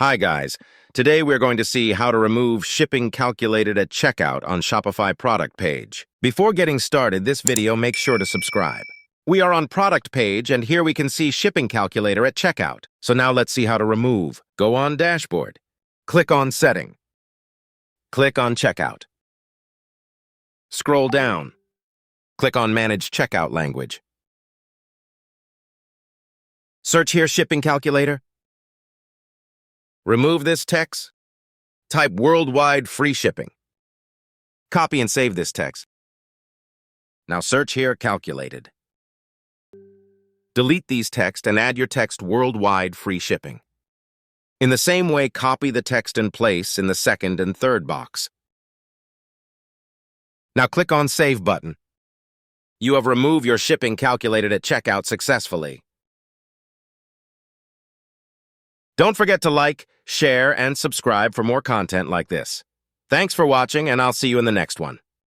Hi guys, today we're going to see how to remove shipping calculated at checkout on Shopify product page. Before getting started, this video, make sure to subscribe. We are on product page and here we can see shipping calculator at checkout. So now let's see how to remove. Go on dashboard. Click on setting. Click on checkout. Scroll down. Click on manage checkout language. Search here shipping calculator. Remove this text. Type worldwide free shipping. Copy and save this text. Now search here calculated. Delete these text and add your text worldwide free shipping. In the same way, copy the text and place in the second and third box. Now click on Save button. You have removed your shipping calculated at checkout successfully. Don't forget to like, share, and subscribe for more content like this. Thanks for watching, and I'll see you in the next one.